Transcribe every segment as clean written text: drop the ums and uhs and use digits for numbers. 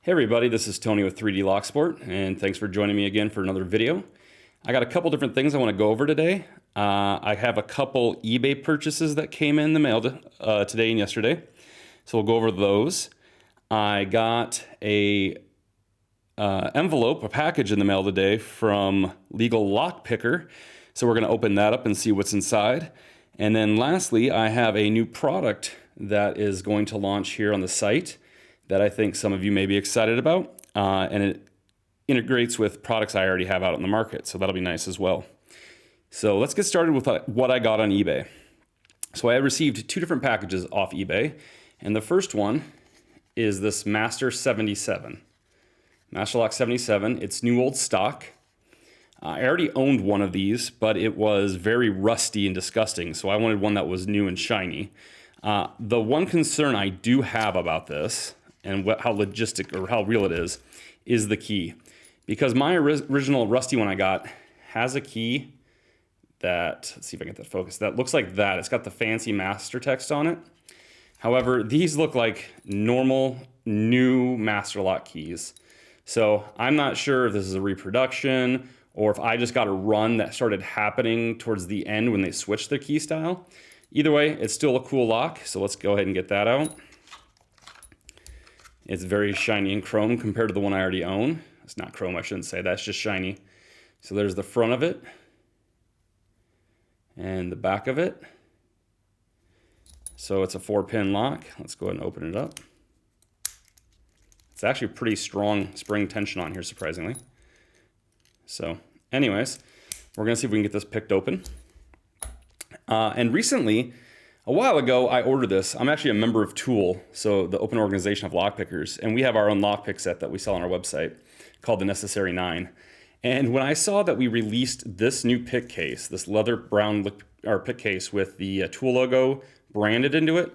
Hey everybody, this is Tony with 3D Lock Sport, and thanks for joining me again for another video. I got a couple different things I want to go over today. I have a couple eBay purchases that came in the mail today and yesterday, so we'll go over those. I got a envelope, a package in the mail today from LegalLockPicker, so we're going to open that up and see what's inside. And then lastly, I have a new product that is going to launch here on the site that I think some of you may be excited about, and it integrates with products I already have out in the market, so that'll be nice as well. So let's get started with what I got on eBay. So I received two different packages off eBay, and the first one is this Master 77. Master Lock 77, it's new old stock. I already owned one of these, but it was very rusty and disgusting, so I wanted one that was new and shiny. The one concern I do have about this, and how logistic or how real it is the key. Because my original rusty one I got has a key that, let's see if I can get that focused, that looks like that. It's got the fancy master text on it. However, these look like normal new master lock keys. So I'm not sure if this is a reproduction or if I just got a run that started happening towards the end when they switched their key style. Either way, it's still a cool lock, so let's go ahead and get that out. It's very shiny and chrome compared to the one I already own. It's not chrome, I shouldn't say, that's just shiny. So there's the front of it and the back of it. So it's a 4-pin lock. Let's go ahead and open it up. It's actually pretty strong spring tension on here, surprisingly. So anyways, we're gonna see if we can get this picked open. And recently, a while ago, I ordered this. I'm actually a member of Tool, so the open organization of lockpickers, and we have our own lockpick set that we sell on our website called the Necessary 9. And when I saw that we released this new pick case, this leather brown pick case with the Tool logo branded into it,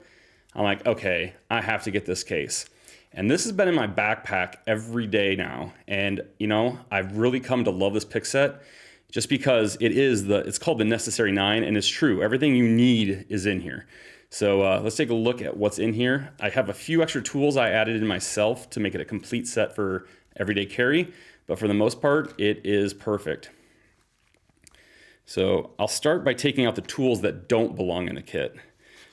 I'm like, okay, I have to get this case. And this has been in my backpack every day now. And you know, I've really come to love this pick set just because it's called the Necessary 9, and it's true. Everything you need is in here. So let's take a look at what's in here. I have a few extra tools I added in myself to make it a complete set for everyday carry, but for the most part, it is perfect. So I'll start by taking out the tools that don't belong in the kit.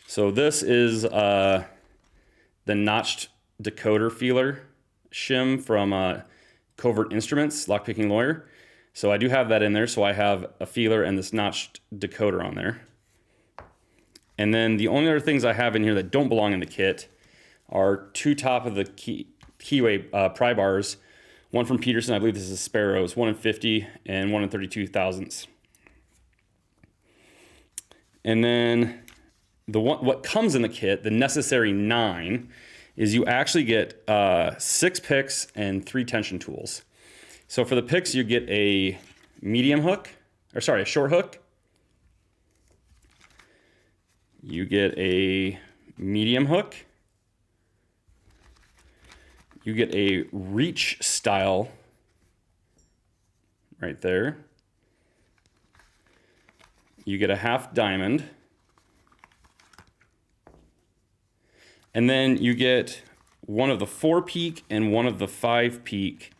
So this is the notched decoder feeler shim from Covert Instruments, Lockpicking Lawyer. So I do have that in there, so I have a feeler and this notched decoder on there. And then the only other things I have in here that don't belong in the kit are two top of the keyway pry bars, one from Peterson, I believe this is Sparrows, one in 50 and one in 32 thousandths. And then what comes in the kit, the Necessary 9, is you actually get 6 picks and 3 tension tools. So for the picks, you get a a short hook. You get a medium hook. You get a reach style right there. You get a half diamond. And then you get one of the 4-peak and one of the 5-peak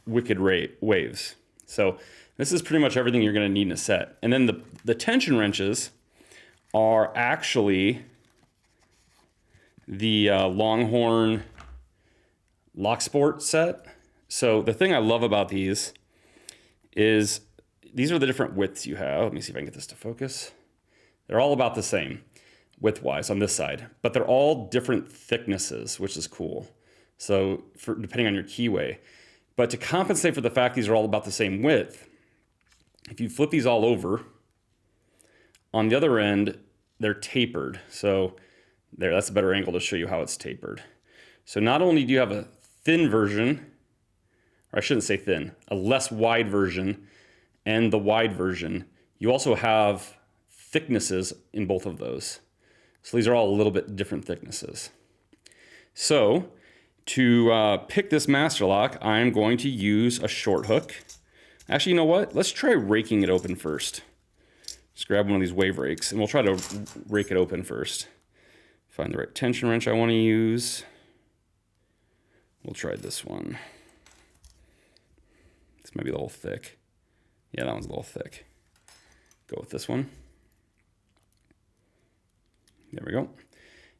wicked waves. So this is pretty much everything you're going to need in a set. And then the tension wrenches are actually the Longhorn Lock Sport set. So the thing I love about these is these are the different widths you have. Let me see if I can get this to focus. They're all about the same width-wise on this side, but they're all different thicknesses, which is cool. So depending on your keyway. But to compensate for the fact these are all about the same width, if you flip these all over, on the other end, they're tapered. So that's a better angle to show you how it's tapered. So not only do you have a thin version, or I shouldn't say thin, a less wide version and the wide version, you also have thicknesses in both of those. So these are all a little bit different thicknesses. So to pick this master lock, I'm going to use a short hook. Actually, you know what? Let's try raking it open first. Just grab one of these wave rakes and we'll try to rake it open first. Find the right tension wrench I want to use. We'll try this one. This might be a little thick. Yeah, that one's a little thick. Go with this one. There we go.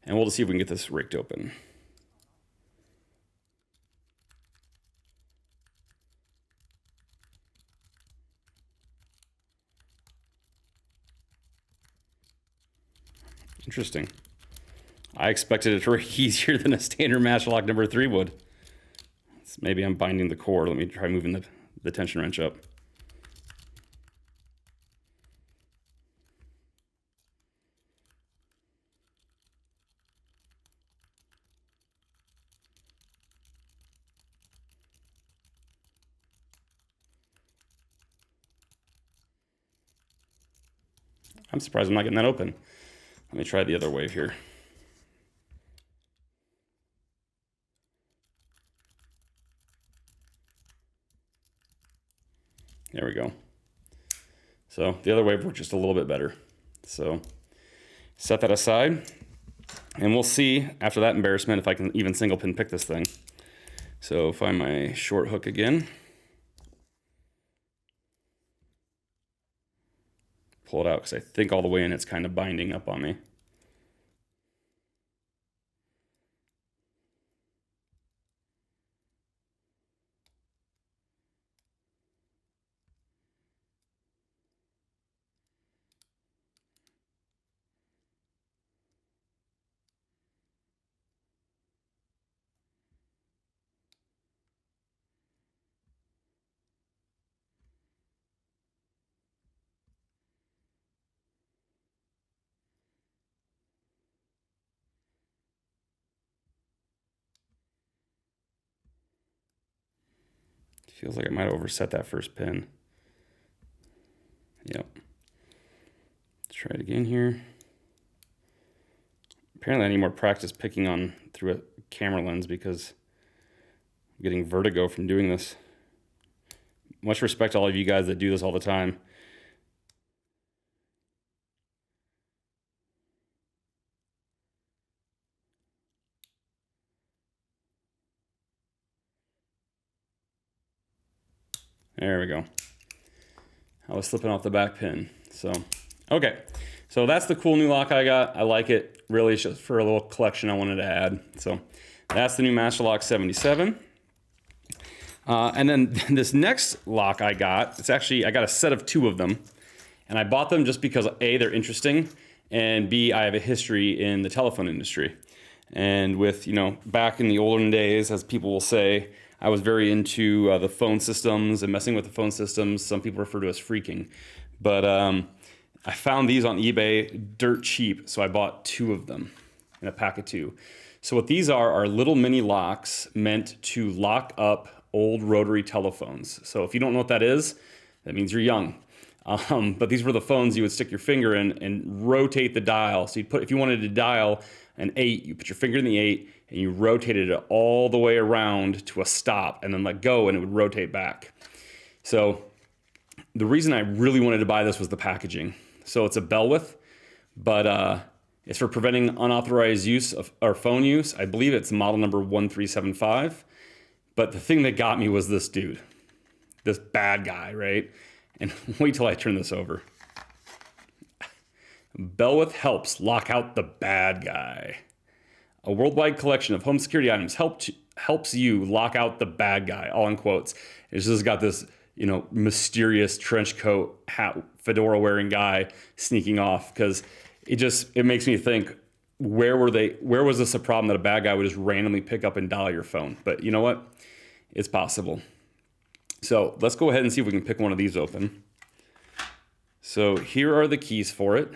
And we'll just see if we can get this raked open. Interesting. I expected it to rake easier than a standard master lock number 3 would. So maybe I'm binding the cord. Let me try moving the tension wrench up. I'm surprised I'm not getting that open. Let me try the other wave here. There we go. So the other wave worked just a little bit better. So set that aside, and we'll see after that embarrassment if I can even single pin pick this thing. So find my short hook again. Pull it out because I think all the way in it's kind of binding up on me. Feels like I might have overset that first pin. Yep. Let's try it again here. Apparently I need more practice picking on through a camera lens because I'm getting vertigo from doing this. Much respect to all of you guys that do this all the time. There we go. I was slipping off the back pin. So, okay. So that's the cool new lock I got. I like it. Really, it's just for a little collection I wanted to add. So that's the new Master Lock 77. And then this next lock I got, it's actually, I got a set of 2 of them. And I bought them just because A, they're interesting, and B, I have a history in the telephone industry. And with, back in the olden days, as people will say, I was very into the phone systems and messing with the phone systems. Some people refer to as freaking. But I found these on eBay dirt cheap, so I bought 2 of them in a pack of 2. So what these are little mini locks meant to lock up old rotary telephones. So if you don't know what that is, that means you're young. But these were the phones you would stick your finger in and rotate the dial. So if you wanted to dial an 8, you put your finger in the 8 and you rotated it all the way around to a stop and then let go and it would rotate back. So the reason I really wanted to buy this was the packaging. So it's a bell width, but it's for preventing unauthorized use of our phone use. I believe it's model number 1375. But the thing that got me was this dude, this bad guy, right? And wait till I turn this over. Bellwith helps lock out the bad guy. A worldwide collection of home security items helps you lock out the bad guy, all in quotes. It's just got this, mysterious trench coat, hat, fedora wearing guy sneaking off, because it makes me think, where was this a problem that a bad guy would just randomly pick up and dial your phone? But you know what? It's possible. So let's go ahead and see if we can pick one of these open. So here are the keys for it.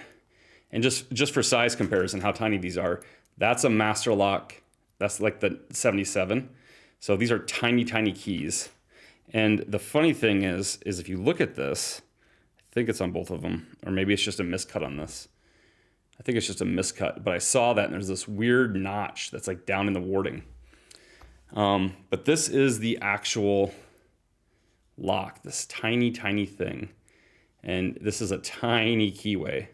And just for size comparison, how tiny these are, that's a Master Lock. That's like the 77. So these are tiny, tiny keys. And the funny thing is if you look at this, I think it's on both of them, or maybe it's just a miscut on this. I think it's just a miscut, but I saw that and there's this weird notch that's like down in the warding. But this is the actual lock, this tiny, tiny thing. And this is a tiny keyway.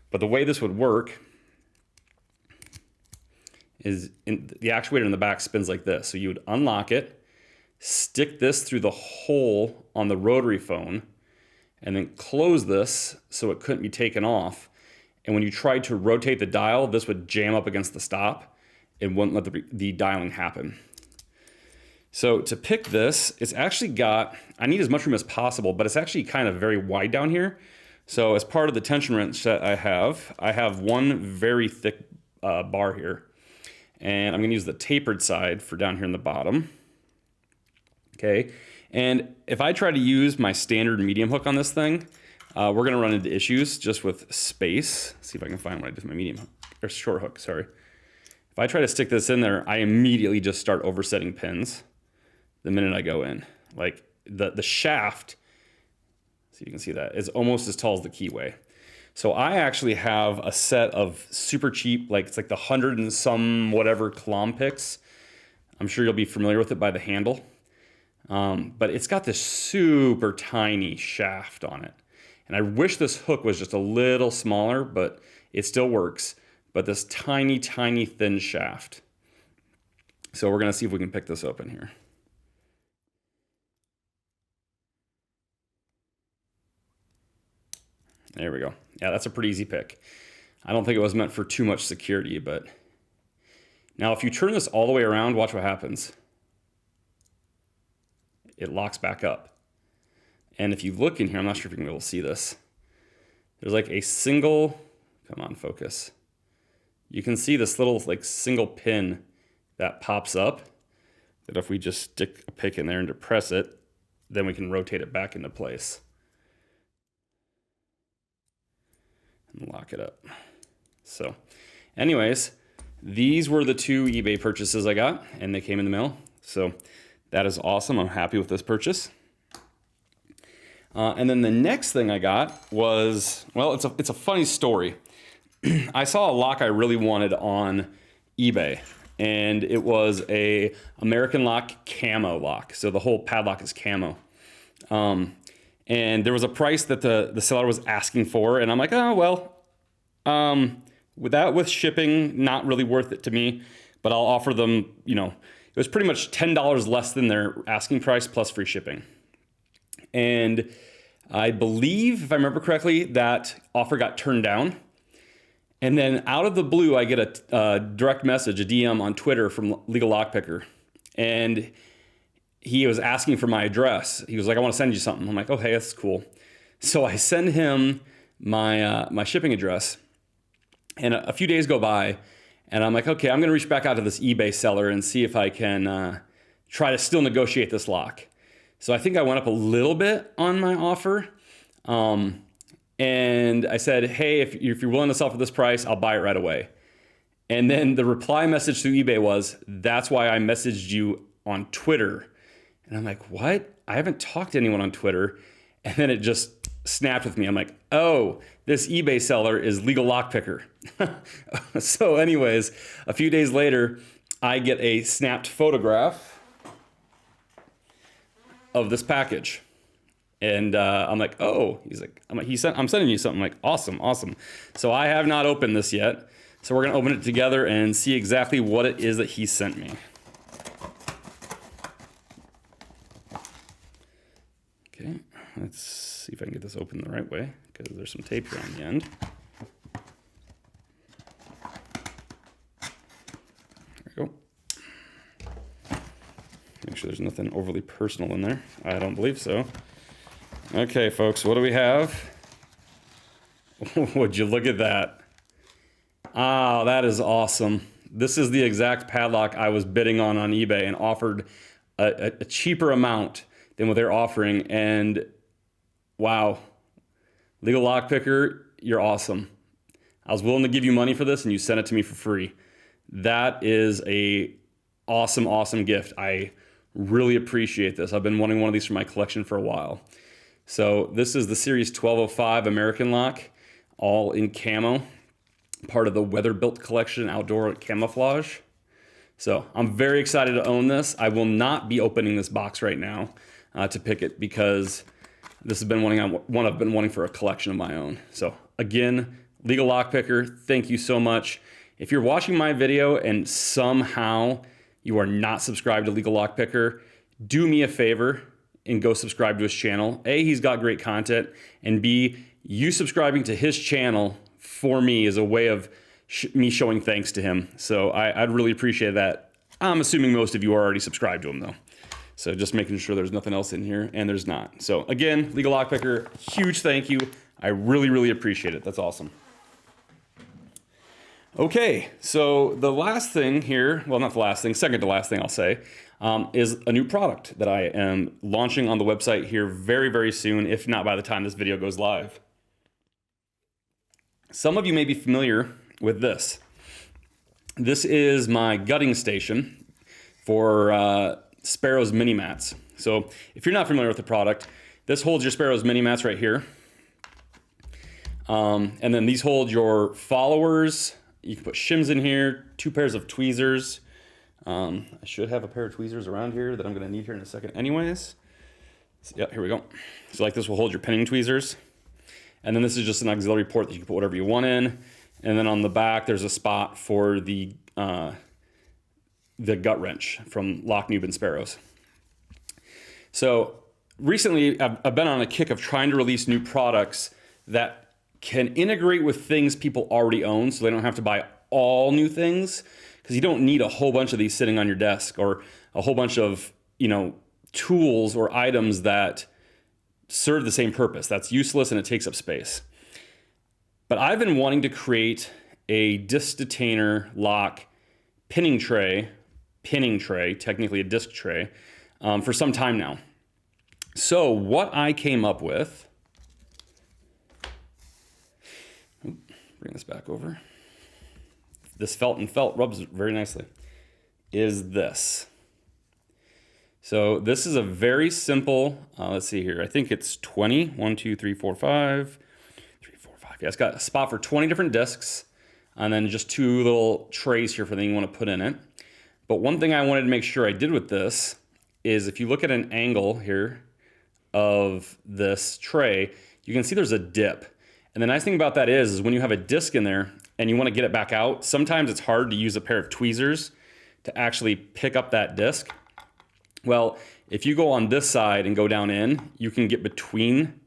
But the way this would work the actuator in the back spins like this. So you would unlock it, stick this through the hole on the rotary phone, and then close this so it couldn't be taken off. And when you tried to rotate the dial, this would jam up against the stop and wouldn't let the dialing happen. So to pick this, it's actually got, I need as much room as possible, but it's actually kind of very wide down here. So as part of the tension wrench that I have one very thick bar here. And I'm gonna use the tapered side for down here in the bottom. Okay, and if I try to use my standard medium hook on this thing, we're gonna run into issues just with space. Let's see if I can find what I did with my medium hook, or short hook, sorry. If I try to stick this in there, I immediately just start oversetting pins the minute I go in. Like the shaft, so you can see that, is almost as tall as the keyway. So I actually have a set of super cheap, like it's like the 100 and some whatever Klom picks. I'm sure you'll be familiar with it by the handle. But it's got this super tiny shaft on it. And I wish this hook was just a little smaller, but it still works. But this tiny, tiny thin shaft. So we're gonna see if we can pick this open here. There we go. Yeah, that's a pretty easy pick. I don't think it was meant for too much security, but now if you turn this all the way around, watch what happens. It locks back up. And if you look in here, I'm not sure if you can be able to see this. There's like a single, come on, focus. You can see this little like single pin that pops up, that if we just stick a pick in there and depress it, then we can rotate it back into place. And lock it up. So anyways, these were the two eBay purchases I got, and they came in the mail. So that is awesome. I'm happy with this purchase. And then the next thing I got was, well, it's a funny story. I saw a lock I really wanted on eBay, and it was a American Lock camo lock. So the whole padlock is camo. And there was a price that the seller was asking for, and I'm like, oh, well, with shipping, not really worth it to me, but I'll offer them, you know, it was pretty much $10 less than their asking price plus free shipping. And I believe, if I remember correctly, that offer got turned down. And then out of the blue, I get a direct message, a DM on Twitter from LegalLockPicker. And he was asking for my address. He was like, I want to send you something. I'm like, okay, that's cool. So I send him my shipping address. And a few days go by, and I'm like, okay, I'm going to reach back out to this eBay seller and see if I can try to still negotiate this lock. So I think I went up a little bit on my offer. And I said, hey, if you're willing to sell for this price, I'll buy it right away. And then the reply message through eBay was, that's why I messaged you on Twitter. And I'm like, what? I haven't talked to anyone on Twitter. And then it just snapped with me. I'm like, oh, this eBay seller is LegalLockPicker. So anyways, a few days later, I get a snapped photograph of this package. And I'm like, oh, I'm sending you something. I'm like, awesome. So I have not opened this yet. So we're gonna open it together and see exactly what it is that he sent me. Okay, let's see if I can get this open the right way, because there's some tape here on the end. There we go. Make sure there's nothing overly personal in there. I don't believe so. Okay, folks, what do we have? Would you look at that? Ah, that is awesome. This is the exact padlock I was bidding on eBay and offered a cheaper amount than what they're offering. And wow, LegalLockPicker, you're awesome. I was willing to give you money for this and you sent it to me for free. That is a awesome gift. I really appreciate this. I've been wanting one of these for my collection for a while. So this is the Series 1205 American Lock, all in camo, part of the Weather Built collection, outdoor camouflage. So I'm very excited to own this. I will not be opening this box right now to pick it, because this has been one I've been wanting for a collection of my own. So again, LegalLockPicker, thank you so much. If you're watching my video and somehow you are not subscribed to LegalLockPicker, do me a favor and go subscribe to his channel. A, he's got great content, and B, you subscribing to his channel for me is a way of me showing thanks to him. So I'd really appreciate that. I'm assuming most of you are already subscribed to him though. So just making sure there's nothing else in here, and there's not. So again, LegalLockPicker, huge thank you. I really, really appreciate it. That's awesome. Okay, so the last thing here, well, not the last thing, second to last thing I'll say, is a new product that I am launching on the website here very, very soon, if not by the time this video goes live. Some of you may be familiar with this. This is my gutting station for Sparrow's mini mats. So if you're not familiar with the product, this holds your Sparrow's mini mats right here. And then these hold your followers. You can put shims in here, 2 pairs of tweezers. I should have a pair of tweezers around here that I'm gonna need here in a second anyways. So, yeah, here we go. So like this will hold your pinning tweezers. And then this is just an auxiliary port that you can put whatever you want in. And then on the back, there's a spot for the gut wrench from Lock, Noob, and Sparrows. So recently, I've been on a kick of trying to release new products that can integrate with things people already own, so they don't have to buy all new things, because you don't need a whole bunch of these sitting on your desk, or a whole bunch of, you know, tools or items that serve the same purpose. That's useless and it takes up space. But I've been wanting to create a disc detainer lock pinning tray, technically a disc tray, for some time now. So what I came up with, bring this back over. This felt rubs very nicely, is this. So this is a very simple, let's see here. I think it's 20, 1, 2, 3, 4, 5, 3, 4, 5. Yeah, it's got a spot for 20 different discs, and then just 2 little trays here for anything you want to put in it. But one thing I wanted to make sure I did with this is if you look at an angle here of this tray, you can see there's a dip. And the nice thing about that is when you have a disc in there and you want to get it back out, sometimes it's hard to use a pair of tweezers to actually pick up that disc. Well, if you go on this side and go down in, you can get between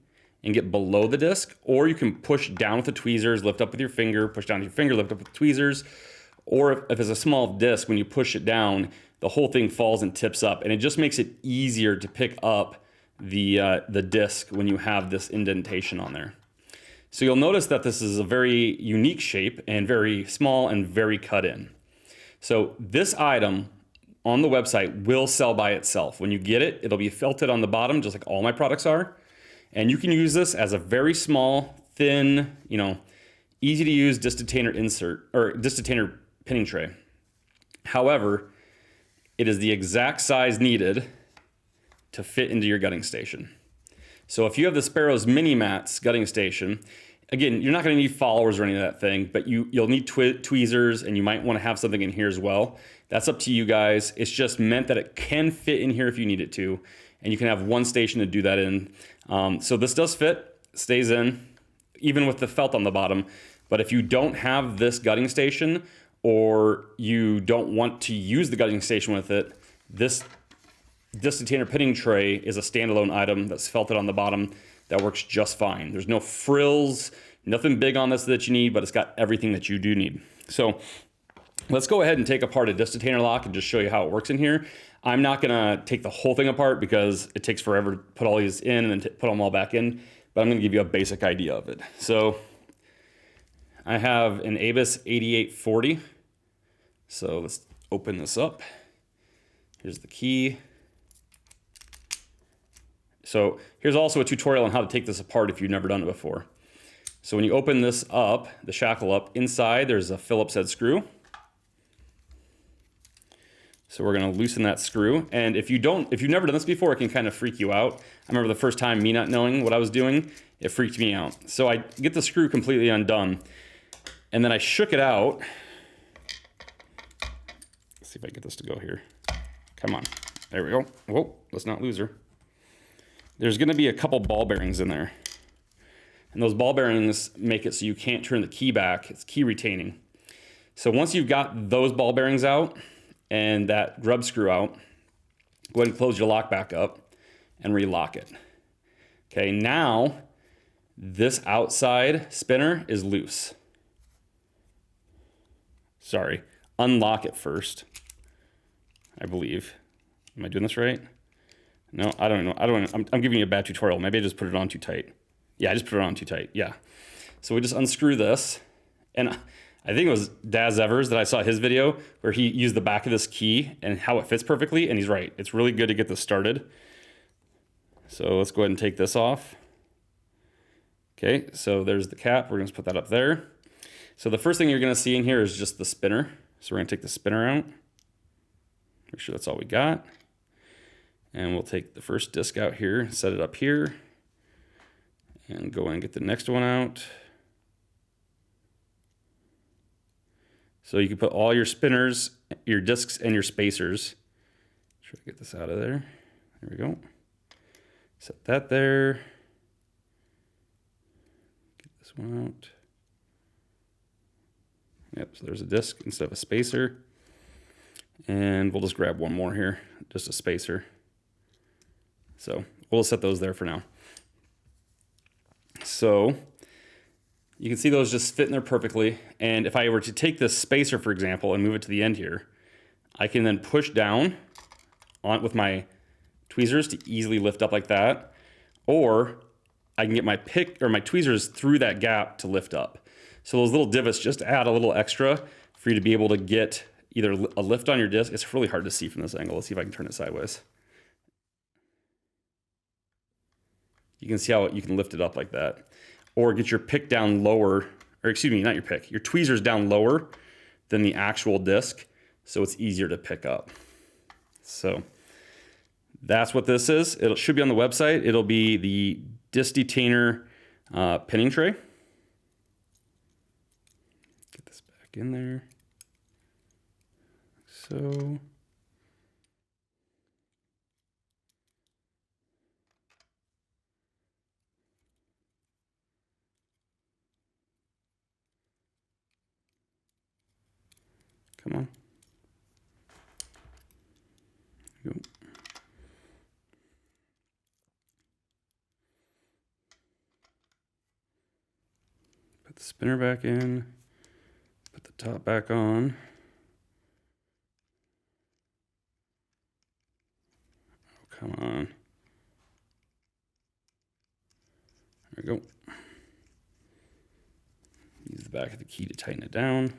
and get below the disc, or you can push down with the tweezers, lift up with your finger, push down with your finger, lift up with the tweezers. Or if it's a small disc, when you push it down, the whole thing falls and tips up, and it just makes it easier to pick up the disc when you have this indentation on there. So you'll notice that this is a very unique shape and very small and very cut in. So this item on the website will sell by itself. When you get it, it'll be felted on the bottom, just like all my products are. And you can use this as a very small, thin, you know, easy to use disc detainer insert, or disc detainer pinning tray. However, it is the exact size needed to fit into your gutting station. So if you have the Sparrow's mini mats gutting station, again, you're not gonna need followers or any of that thing, but you'll need tweezers, and you might wanna have something in here as well. That's up to you guys. It's just meant that it can fit in here if you need it to, and you can have one station to do that in. So this does fit, stays in, even with the felt on the bottom. But if you don't have this gutting station, or you don't want to use the gutting station with it, this disc detainer pinning tray is a standalone item that's felted on the bottom that works just fine. There's no frills, nothing big on this that you need, but it's got everything that you do need. So let's go ahead and take apart a disc detainer lock and just show you how it works in here. I'm not gonna take the whole thing apart because it takes forever to put all these in and then put them all back in, but I'm gonna give you a basic idea of it. So I have an Abus 8840. So let's open this up. Here's the key. So here's also a tutorial on how to take this apart if you've never done it before. So when you open this up, the shackle up, inside there's a Phillips head screw. So we're gonna loosen that screw. And if you've never done this before, it can kind of freak you out. I remember the first time me not knowing what I was doing, it freaked me out. So I get the screw completely undone, and then I shook it out. Let's see if I get this to go here. Come on, there we go. Whoa, let's not lose her. There's gonna be a couple ball bearings in there. And those ball bearings make it so you can't turn the key back. It's key retaining. So once you've got those ball bearings out and that grub screw out, go ahead and close your lock back up and relock it. Okay, now this outside spinner is loose. Sorry, unlock it first, I believe. Am I doing this right? No, I don't know. I'm giving you a bad tutorial. Maybe I just put it on too tight. Yeah, I just put it on too tight. Yeah. So we just unscrew this. And I think it was Daz Evers that I saw his video where he used the back of this key and how it fits perfectly. And he's right. It's really good to get this started. So let's go ahead and take this off. Okay, so there's the cap. We're going to put that up there. So the first thing you're going to see in here is just the spinner. So we're going to take the spinner out. Make sure that's all we got. And we'll take the first disc out here, set it up here, and go and get the next one out. So you can put all your spinners, your discs, and your spacers. Try to get this out of there. There we go. Set that there. Get this one out. Yep, so there's a disc instead of a spacer. And we'll just grab one more here, just a spacer. So we'll set those there for now. So you can see those just fit in there perfectly. And if I were to take this spacer, for example, and move it to the end here, I can then push down on it with my tweezers to easily lift up like that. Or I can get my pick or my tweezers through that gap to lift up. So those little divots just add a little extra for you to be able to get either a lift on your disc. It's really hard to see from this angle. Let's see if I can turn it sideways. You can see how you can lift it up like that. Or get your pick down lower, or excuse me, not your pick, your tweezers down lower than the actual disc, so it's easier to pick up. So that's what this is. It should be on the website. It'll be the disc detainer pinning tray. Get this back in there. So come on. There we go. Put the spinner back in. Put the top back on. Oh, come on. There we go. Use the back of the key to tighten it down.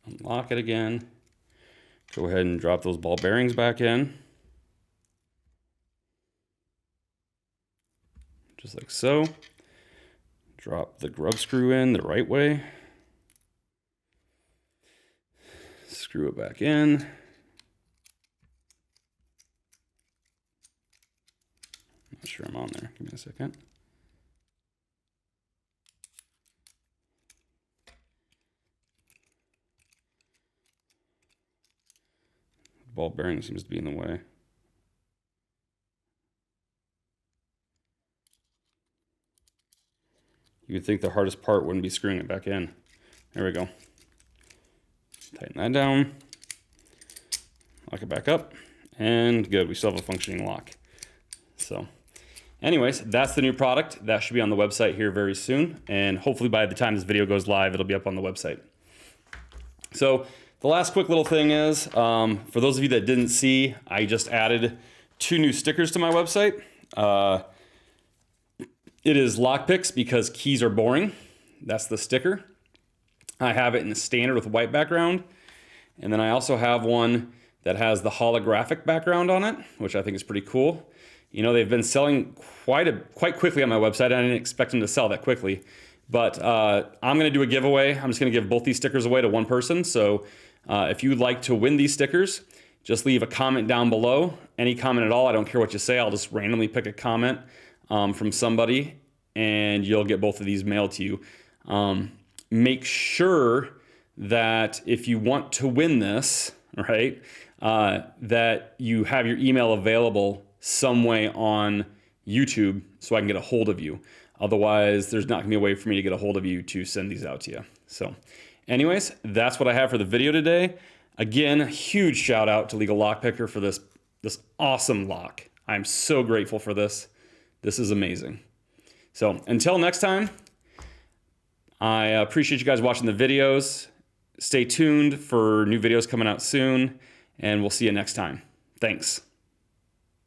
Unlock it again. Go ahead and drop those ball bearings back in. Just like so. Drop the grub screw in the right way. Screw it back in. Not sure I'm on there. Give me a second. Ball bearing seems to be in the way. You would think the hardest part wouldn't be screwing it back in. There we go. Tighten that down. Lock it back up. And good, we still have a functioning lock. So anyways, that's the new product. That should be on the website here very soon. And hopefully by the time this video goes live, it'll be up on the website. So the last quick little thing is, for those of you that didn't see, I just added 2 new stickers to my website. It is lockpicks because keys are boring. That's the sticker. I have it in the standard with white background. And then I also have one that has the holographic background on it, which I think is pretty cool. You know, they've been selling quite quickly on my website. I didn't expect them to sell that quickly. But I'm gonna do a giveaway. I'm just gonna give both these stickers away to one person. So if you'd like to win these stickers, just leave a comment down below. Any comment at all, I don't care what you say. I'll just randomly pick a comment from somebody and you'll get both of these mailed to you. Make sure that if you want to win this, right, that you have your email available some way on YouTube so I can get a hold of you. Otherwise, there's not gonna be a way for me to get a hold of you to send these out to you. So anyways, that's what I have for the video today. Again, huge shout out to LegalLockPicker for this awesome lock. I'm so grateful for this. This is amazing. So until next time, I appreciate you guys watching the videos. Stay tuned for new videos coming out soon, and we'll see you next time. Thanks.